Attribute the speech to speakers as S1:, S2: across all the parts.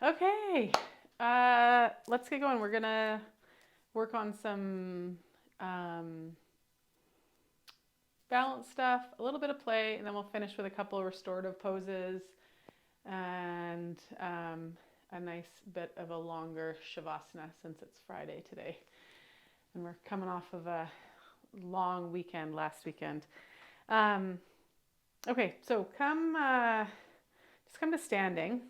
S1: Okay, let's get going. We're gonna work on some balance stuff, a little bit of play, and then we'll finish with a couple of restorative poses and a nice bit of a longer shavasana since it's Friday today. And we're coming off of a long weekend last weekend. Okay, so just come to standing.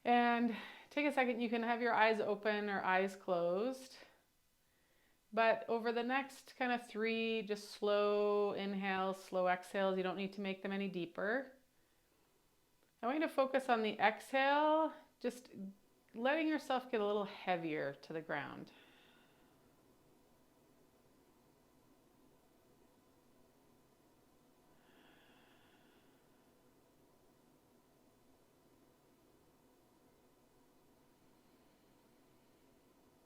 S1: And take a second, you can have your eyes open or eyes closed. But over the next kind of 3, just slow inhales, slow exhales. You don't need to make them any deeper. I want you to focus on the exhale, just letting yourself get a little heavier to the ground.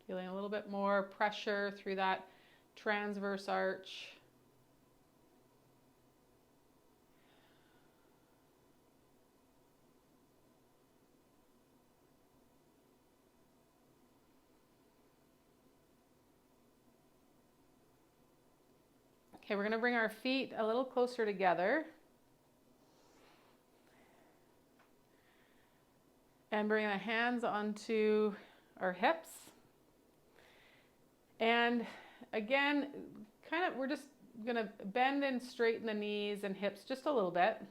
S1: Feeling a little bit more pressure through that transverse arch. Okay, we're going to bring our feet a little closer together. And bring the hands onto our hips. And again, we're just going to bend and straighten the knees and hips just a little bit.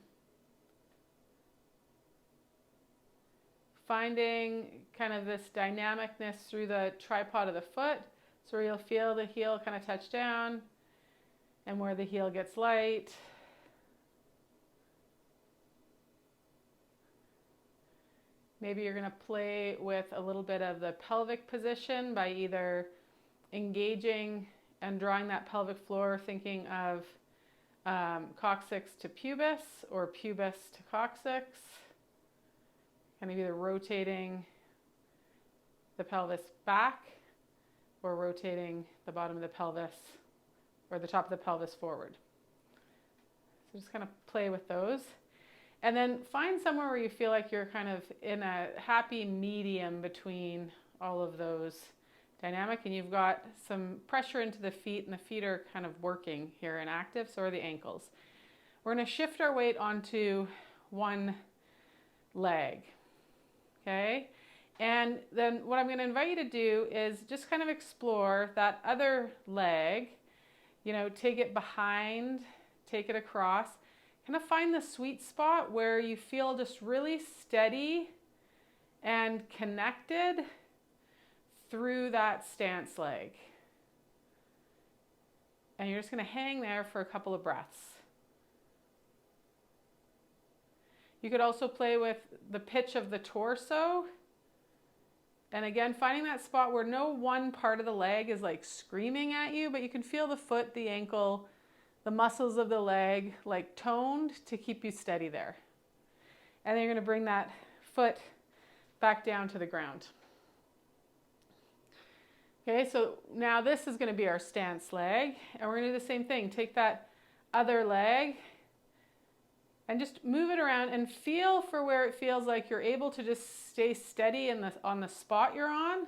S1: Finding kind of this dynamicness through the tripod of the foot. So where you'll feel the heel kind of touch down and where the heel gets light. Maybe you're going to play with a little bit of the pelvic position by either engaging and drawing that pelvic floor, thinking of coccyx to pubis or pubis to coccyx. Kind of either rotating the pelvis back or rotating the bottom of the pelvis or the top of the pelvis forward. So just kind of play with those. And then find somewhere where you feel like you're kind of in a happy medium between all of those dynamic, and you've got some pressure into the feet, and the feet are kind of working here and active, so are the ankles. We're going to shift our weight onto one leg, okay? And then what I'm going to invite you to do is just kind of explore that other leg, take it behind, take it across, kind of find the sweet spot where you feel just really steady and connected through that stance leg. And you're just going to hang there for a couple of breaths. You could also play with the pitch of the torso. And again, finding that spot where no one part of the leg is like screaming at you, but you can feel the foot, the ankle, the muscles of the leg like toned to keep you steady there. And then you're going to bring that foot back down to the ground. Okay, so now this is going to be our stance leg, and we're going to do the same thing. Take that other leg and just move it around and feel for where it feels like you're able to just stay steady on the spot you're on,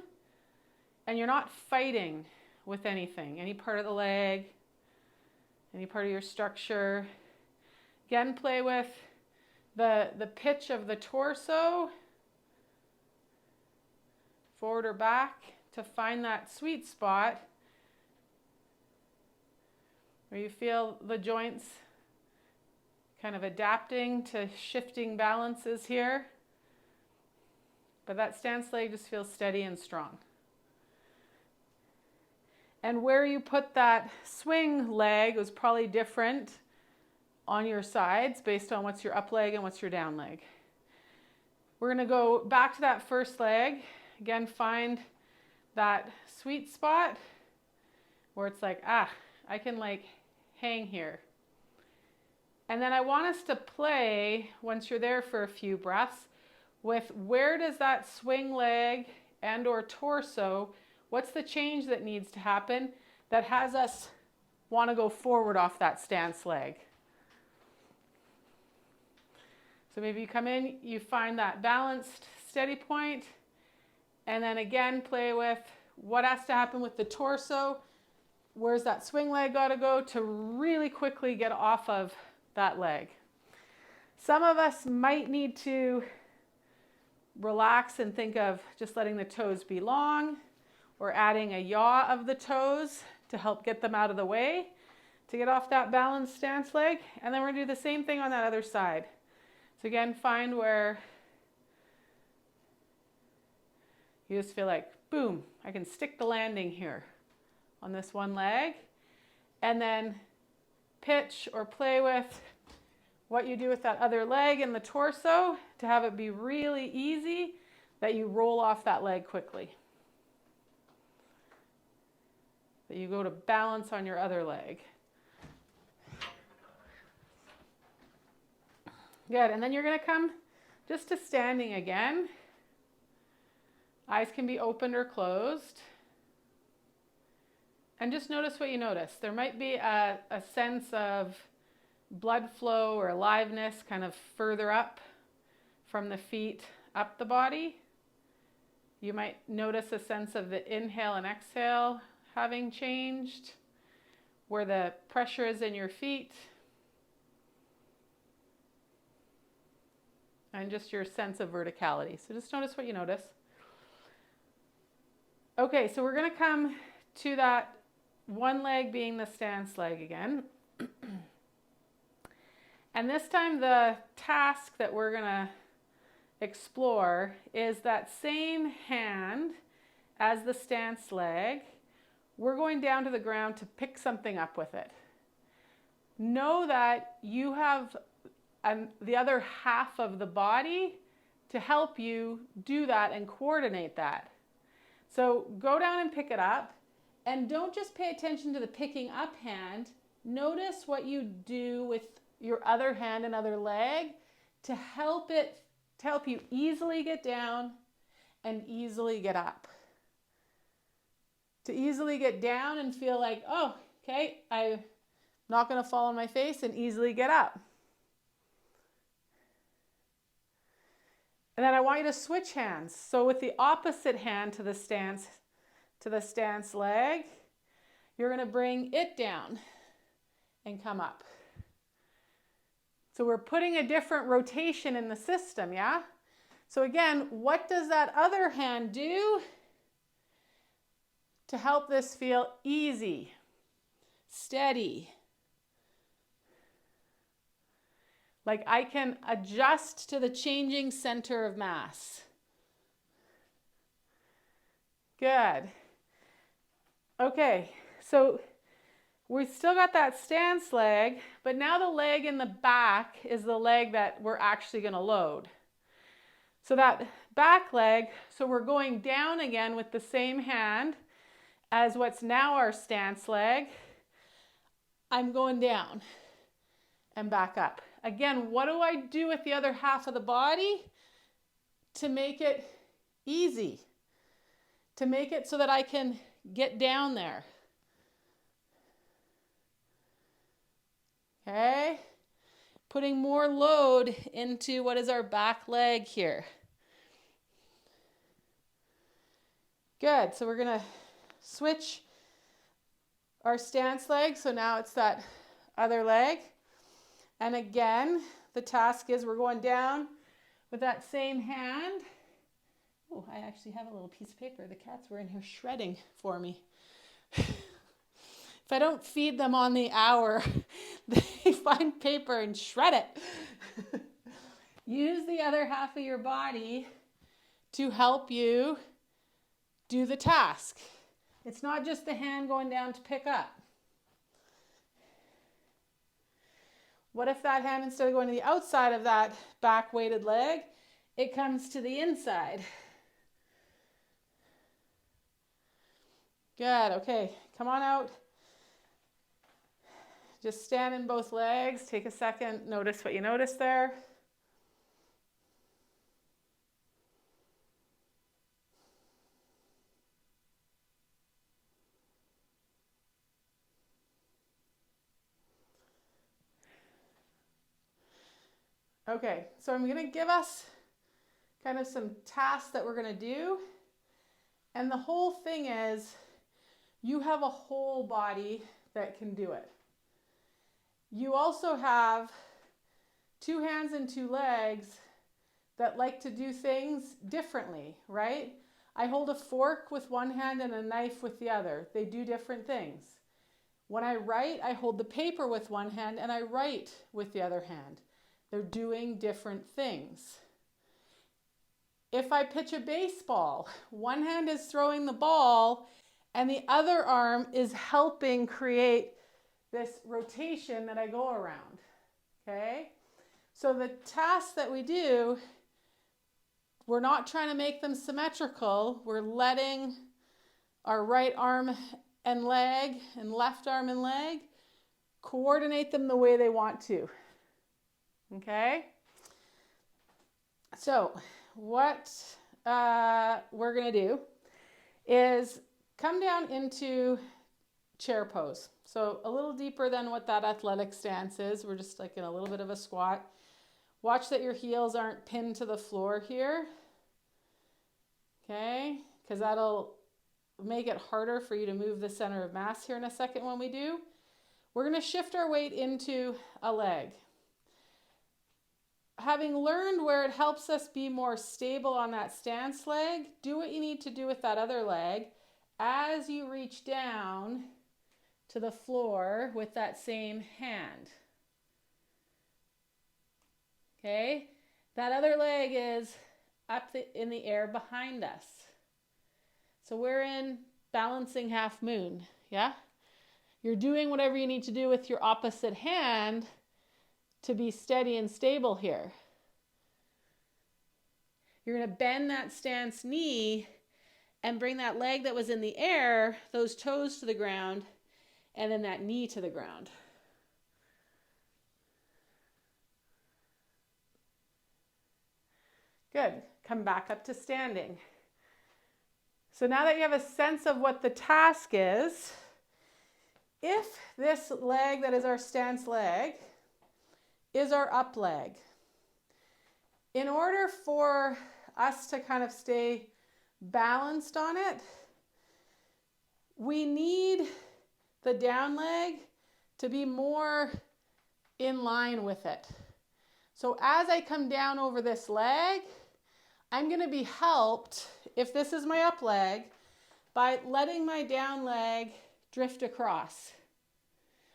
S1: and you're not fighting with anything, any part of the leg, any part of your structure. Again, play with the pitch of the torso, forward or back, to find that sweet spot where you feel the joints kind of adapting to shifting balances here. But that stance leg just feels steady and strong. And where you put that swing leg was probably different on your sides based on what's your up leg and what's your down leg. We're going to go back to that first leg. Again, find that sweet spot where it's like, I can like hang here. And then I want us to play, once you're there for a few breaths, with where does that swing leg and or torso, what's the change that needs to happen that has us want to go forward off that stance leg? So maybe you come in, you find that balanced, steady point, and then again play with what has to happen with the torso. Where's that swing leg got to go to really quickly get off of that leg? Some of us might need to relax and think of just letting the toes be long, or adding a yaw of the toes to help get them out of the way to get off that balanced stance leg. And then we're going to do the same thing on that other side. So again, find where you just feel like, boom, I can stick the landing here on this one leg. And then pitch or play with what you do with that other leg and the torso to have it be really easy that you roll off that leg quickly. That you go to balance on your other leg. Good, and then you're going to come just to standing again. Eyes can be opened or closed. And just notice what you notice. There might be a sense of blood flow or aliveness kind of further up from the feet up the body. You might notice a sense of the inhale and exhale having changed, where the pressure is in your feet, and just your sense of verticality. So just notice what you notice. Okay, so we're going to come to that one leg being the stance leg again. And this time the task that we're going to explore is that same hand as the stance leg. We're going down to the ground to pick something up with it. Know that you have the other half of the body to help you do that and coordinate that. So go down and pick it up, and don't just pay attention to the picking up hand. Notice what you do with your other hand and other leg to help you easily get down and easily get up. To easily get down and feel like, oh, okay, I'm not going to fall on my face, and easily get up. And then I want you to switch hands. So with the opposite hand to the stance leg, you're going to bring it down and come up. So we're putting a different rotation in the system, yeah? So again, what does that other hand do to help this feel easy, steady? Like I can adjust to the changing center of mass. Good. Okay, so we've still got that stance leg, but now the leg in the back is the leg that we're actually going to load. So that back leg, so we're going down again with the same hand as what's now our stance leg. I'm going down and back up. Again, what do I do with the other half of the body to make it easy? To make it so that I can get down there. Okay? Putting more load into what is our back leg here. Good. So we're going to switch our stance leg. So now it's that other leg. And again, the task is we're going down with that same hand. Oh, I actually have a little piece of paper. The cats were in here shredding for me. If I don't feed them on the hour, they find paper and shred it. Use the other half of your body to help you do the task. It's not just the hand going down to pick up. What if that hand, instead of going to the outside of that back weighted leg, it comes to the inside? Good, okay, come on out. Just stand in both legs. Take a second, notice what you notice there. Okay, so I'm going to give us kind of some tasks that we're going to do. And the whole thing is you have a whole body that can do it. You also have 2 hands and 2 legs that like to do things differently, right? I hold a fork with one hand and a knife with the other. They do different things. When I write, I hold the paper with one hand and I write with the other hand. They're doing different things. If I pitch a baseball, one hand is throwing the ball and the other arm is helping create this rotation that I go around, okay? So the tasks that we do, we're not trying to make them symmetrical. We're letting our right arm and leg and left arm and leg coordinate them the way they want to, okay? So what we're going to do is come down into chair pose. So a little deeper than what that athletic stance is. We're just like in a little bit of a squat. Watch that your heels aren't pinned to the floor here. Okay, because that'll make it harder for you to move the center of mass here in a second when we do. We're going to shift our weight into a leg. Having learned where it helps us be more stable on that stance leg, do what you need to do with that other leg as you reach down to the floor with that same hand. Okay, that other leg is up in the air behind us. So we're in balancing half moon, yeah? You're doing whatever you need to do with your opposite hand to be steady and stable here. You're going to bend that stance knee and bring that leg that was in the air, those toes to the ground, and then that knee to the ground. Good. Come back up to standing. So now that you have a sense of what the task is, if this leg that is our stance leg is our up leg, in order for us to kind of stay balanced on it, we need the down leg to be more in line with it. So as I come down over this leg, I'm going to be helped, if this is my up leg, by letting my down leg drift across.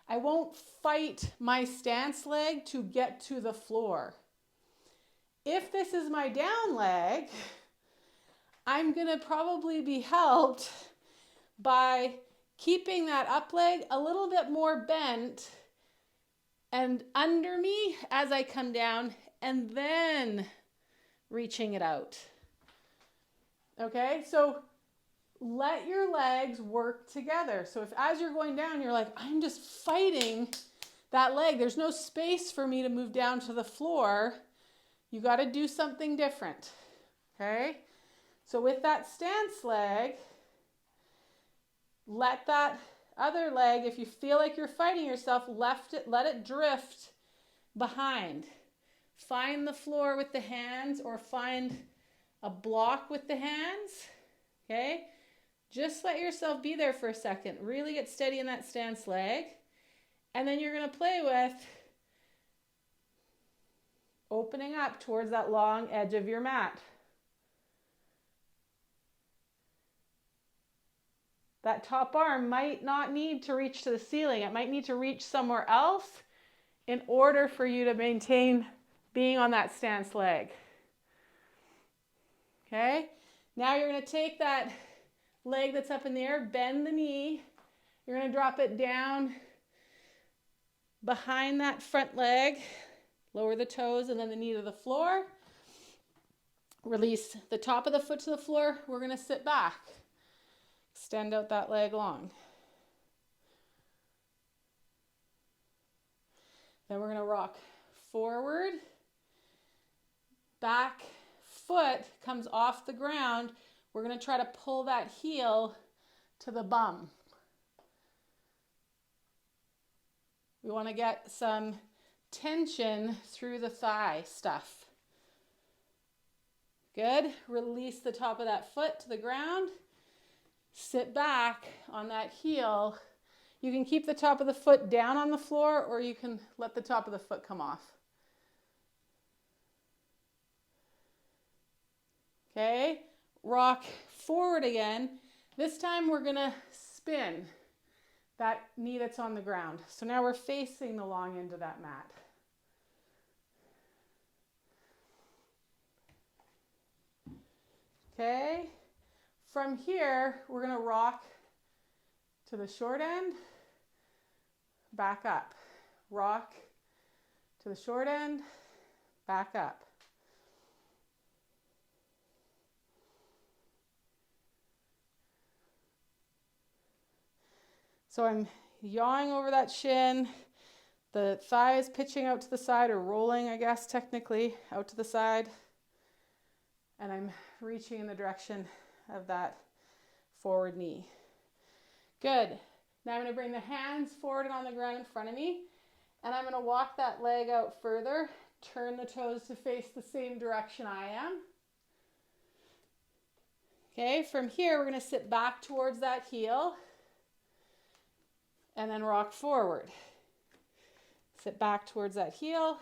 S1: I won't fight my stance leg to get to the floor. If this is my down leg, I'm going to probably be helped by keeping that up leg a little bit more bent and under me as I come down, and then reaching it out. Okay, so let your legs work together. So if as you're going down, you're like, I'm just fighting that leg, there's no space for me to move down to the floor, you got to do something different. Okay, so with that stance leg, let that other leg, if you feel like you're fighting yourself, let it drift behind. Find the floor with the hands or find a block with the hands. Okay? Just let yourself be there for a second. Really get steady in that stance leg. And then you're going to play with opening up towards that long edge of your mat. That top arm might not need to reach to the ceiling. It might need to reach somewhere else in order for you to maintain being on that stance leg. Okay? Now you're going to take that leg that's up in the air, bend the knee. You're going to drop it down behind that front leg. Lower the toes and then the knee to the floor. Release the top of the foot to the floor. We're going to sit back. Extend out that leg long. Then we're going to rock forward. Back foot comes off the ground. We're going to try to pull that heel to the bum. We want to get some tension through the thigh stuff. Good. Release the top of that foot to the ground. Sit back on that heel. You can keep the top of the foot down on the floor, or you can let the top of the foot come off. Okay, rock forward again. This time we're gonna spin that knee that's on the ground. So now we're facing the long end of that mat. Okay, from here, we're gonna rock to the short end, back up. Rock to the short end, back up. So I'm yawing over that shin. The thigh is pitching out to the side, or rolling, I guess, technically, out to the side. And I'm reaching in the direction of that forward knee. Good. Now I'm going to bring the hands forward and on the ground in front of me. And I'm going to walk that leg out further. Turn the toes to face the same direction I am. Okay, from here we're going to sit back towards that heel. And then rock forward. Sit back towards that heel.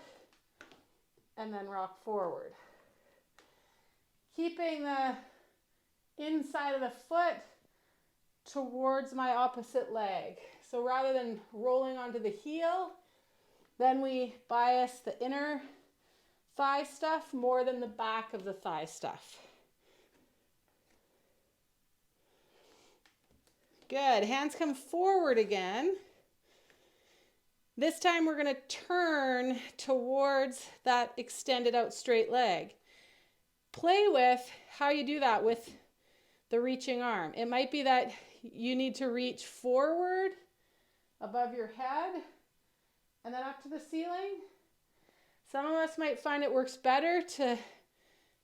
S1: And then rock forward. Keeping the inside of the foot towards my opposite leg. So rather than rolling onto the heel, then we bias the inner thigh stuff more than the back of the thigh stuff. Good. Hands come forward again. This time we're going to turn towards that extended out straight leg. Play with how you do that with the reaching arm. It might be that you need to reach forward above your head and then up to the ceiling. Some of us might find it works better to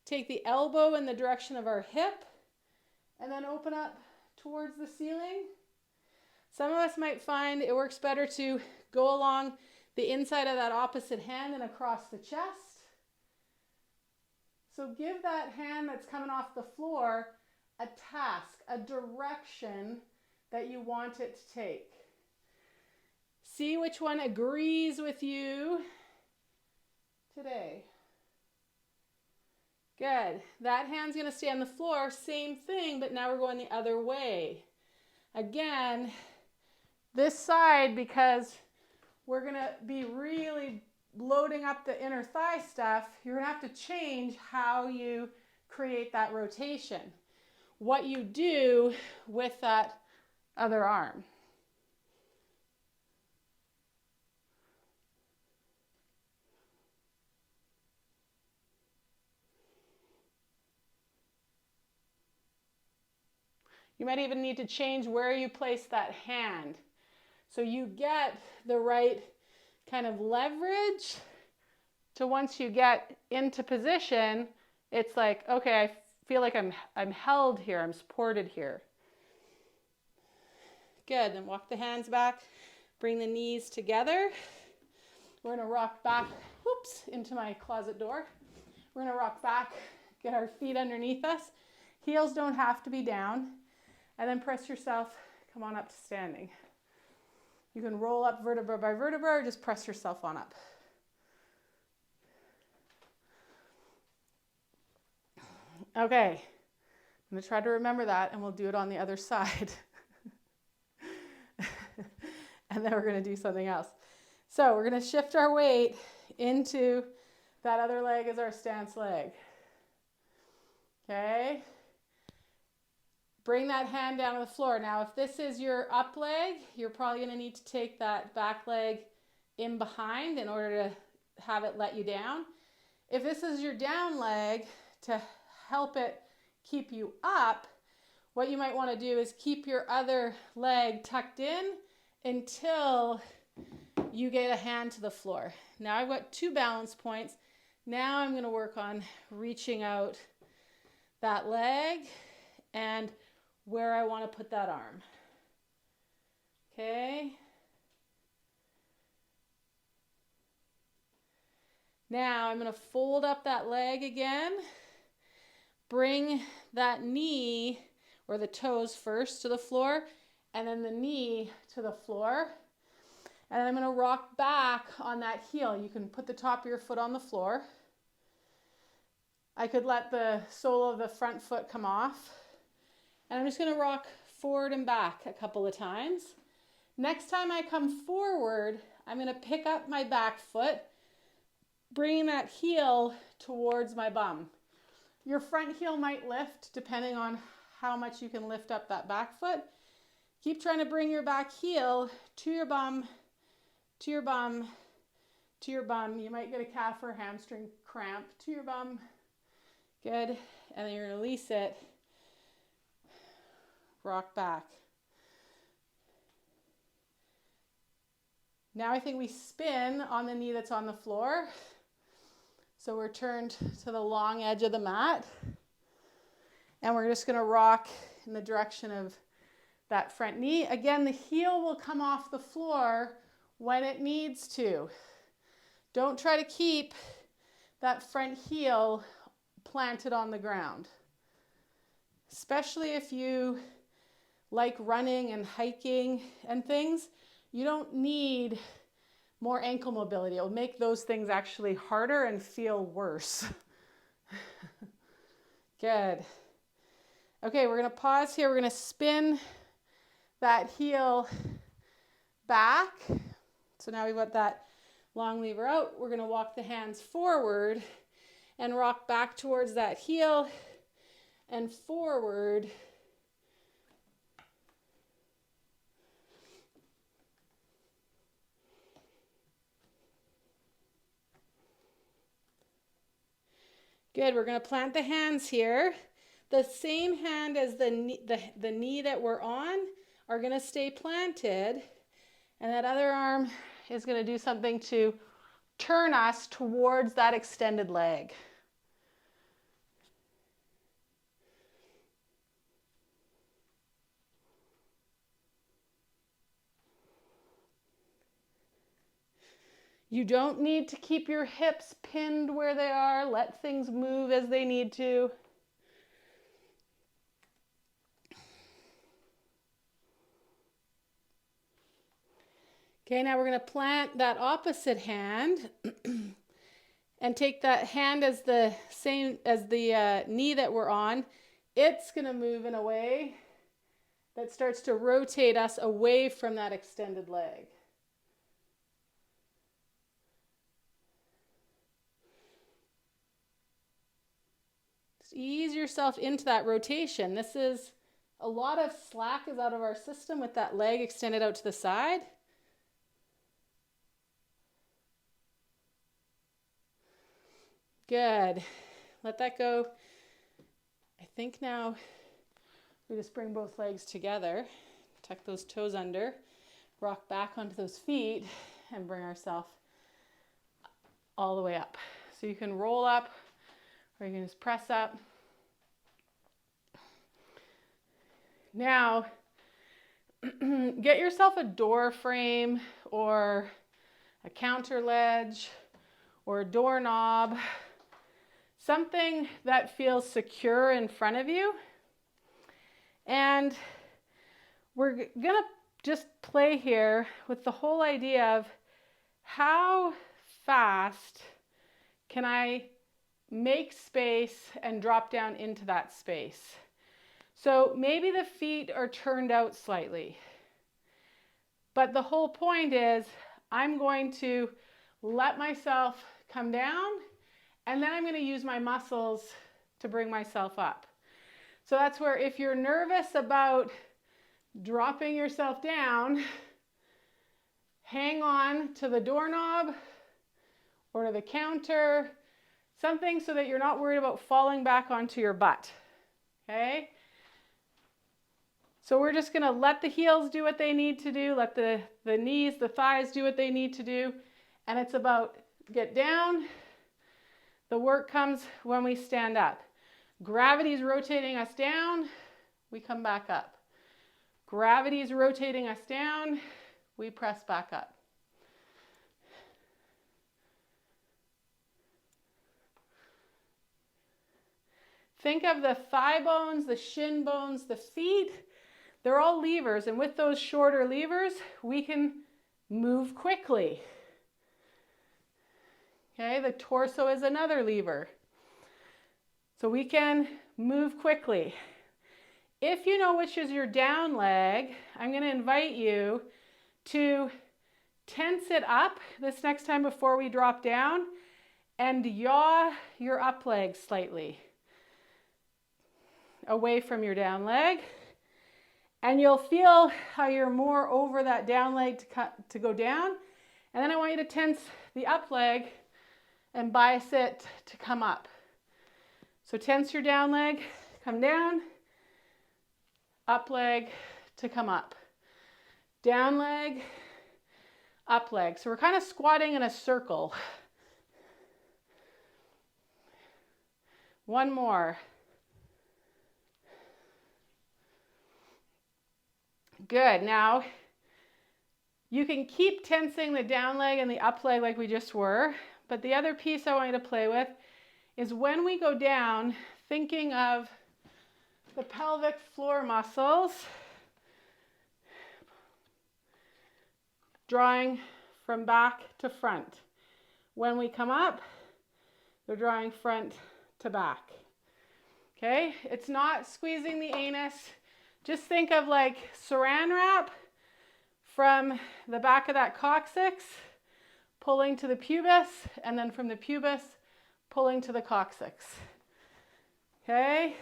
S1: take the elbow in the direction of our hip and then open up towards the ceiling. Some of us might find it works better to go along the inside of that opposite hand and across the chest. So give that hand that's coming off the floor a task, a direction that you want it to take. See which one agrees with you today. Good. That hand's going to stay on the floor, same thing, but now we're going the other way. Again, this side, because we're going to be really loading up the inner thigh stuff, you're going to have to change how you create that rotation. What you do with that other arm. You might even need to change where you place that hand. So you get the right kind of leverage to once you get into position, it's like, okay, I feel like I'm held here, I'm supported here. Good, then walk the hands back, bring the knees together. We're gonna rock back, into my closet door. We're gonna rock back, get our feet underneath us. Heels don't have to be down. And then press yourself, come on up to standing. You can roll up vertebra by vertebra or just press yourself on up. Okay, I'm gonna try to remember that and we'll do it on the other side. And then we're gonna do something else. So we're gonna shift our weight into that other leg as our stance leg. Okay? Bring that hand down to the floor. Now, if this is your up leg, you're probably going to need to take that back leg in behind in order to have it let you down. If this is your down leg, to help it keep you up, what you might want to do is keep your other leg tucked in until you get a hand to the floor. Now I've got 2 balance points. Now I'm going to work on reaching out that leg and where I want to put that arm. Okay. Now I'm going to fold up that leg again. Bring that knee or the toes first to the floor and then the knee to the floor. And I'm going to rock back on that heel. You can put the top of your foot on the floor. I could let the sole of the front foot come off. And I'm just going to rock forward and back a couple of times. Next time I come forward, I'm going to pick up my back foot, bringing that heel towards my bum. Your front heel might lift depending on how much you can lift up that back foot. Keep trying to bring your back heel to your bum, to your bum, to your bum. You might get a calf or hamstring cramp. To your bum. Good. And then you're going to release it. Rock back. Now I think we spin on the knee that's on the floor. So we're turned to the long edge of the mat. And we're just going to rock in the direction of that front knee. Again, the heel will come off the floor when it needs to. Don't try to keep that front heel planted on the ground. Especially if you like running and hiking and things, you don't need more ankle mobility. It'll make those things actually harder and feel worse. Good. Okay, we're going to pause here. We're going to spin that heel back. So now we've got that long lever out. We're going to walk the hands forward and rock back towards that heel and forward. Good, we're going to plant the hands here. The same hand as the knee that we're on are going to stay planted. And that other arm is going to do something to turn us towards that extended leg. You don't need to keep your hips pinned where they are. Let things move as they need to. Okay, now we're going to plant that opposite hand and take that hand as the same as the knee that we're on. It's going to move in a way that starts to rotate us away from that extended leg. Ease yourself into that rotation. This is a lot of slack is out of our system with that leg extended out to the side. Good. Let that go. I think now we just bring both legs together, tuck those toes under, rock back onto those feet, and bring ourselves all the way up. So you can roll up, or you can just press up. Now, get yourself a door frame or a counter ledge or a doorknob, something that feels secure in front of you. And we're gonna just play here with the whole idea of how fast can I make space and drop down into that space. So maybe the feet are turned out slightly, but the whole point is I'm going to let myself come down, and then I'm going to use my muscles to bring myself up. So that's where if you're nervous about dropping yourself down, hang on to the doorknob or to the counter, something so that you're not worried about falling back onto your butt, okay? So we're just going to let the heels do what they need to do, let the knees, the thighs do what they need to do, and it's about get down. The work comes when we stand up. Gravity's rotating us down, we come back up. Gravity's rotating us down, we press back up. Think of the thigh bones, the shin bones, the feet. They're all levers, and with those shorter levers, we can move quickly. Okay, the torso is another lever. So we can move quickly. If you know which is your down leg, I'm going to invite you to tense it up this next time before we drop down and yaw your up leg slightly away from your down leg. And you'll feel how you're more over that down leg to go down. And then I want you to tense the up leg and bias it to come up. So tense your down leg, come down, up leg to come up. Down leg, up leg. So we're kind of squatting in a circle. One more. Good. Now, you can keep tensing the down leg and the up leg like we just were, but the other piece I want you to play with is when we go down, thinking of the pelvic floor muscles, drawing from back to front. When we come up, they're drawing front to back. Okay? It's not squeezing the anus. Just think of like saran wrap from the back of that coccyx, pulling to the pubis, and then from the pubis, pulling to the coccyx. Okay?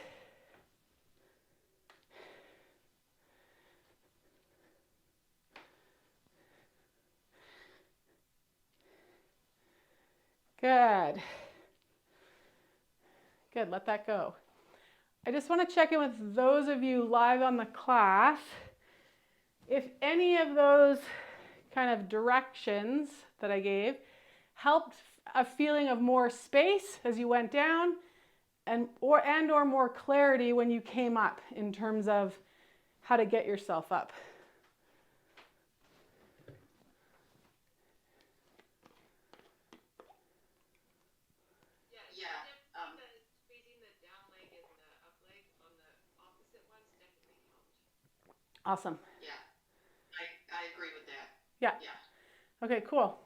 S1: Good. Good, let that go. I just want to check in with those of you live on the class. If any of those kind of directions that I gave helped a feeling of more space as you went down and or more clarity when you came up in terms of how to get yourself up. Awesome.
S2: Yeah, I agree with that.
S1: Yeah. Okay, cool.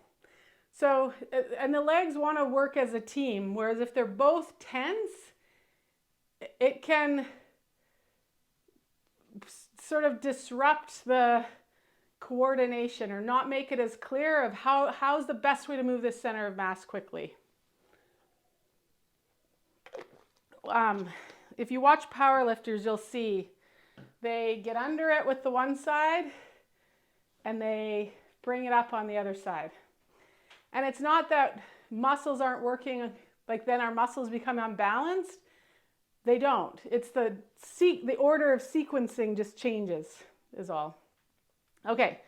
S1: So, and the legs want to work as a team, whereas if they're both tense, it can sort of disrupt the coordination or not make it as clear of how's the best way to move this center of mass quickly. If you watch powerlifters, you'll see they get under it with the one side and they bring it up on the other side. And it's not that muscles aren't working, like then our muscles become unbalanced. They don't. It's the order of sequencing just changes is all. Okay,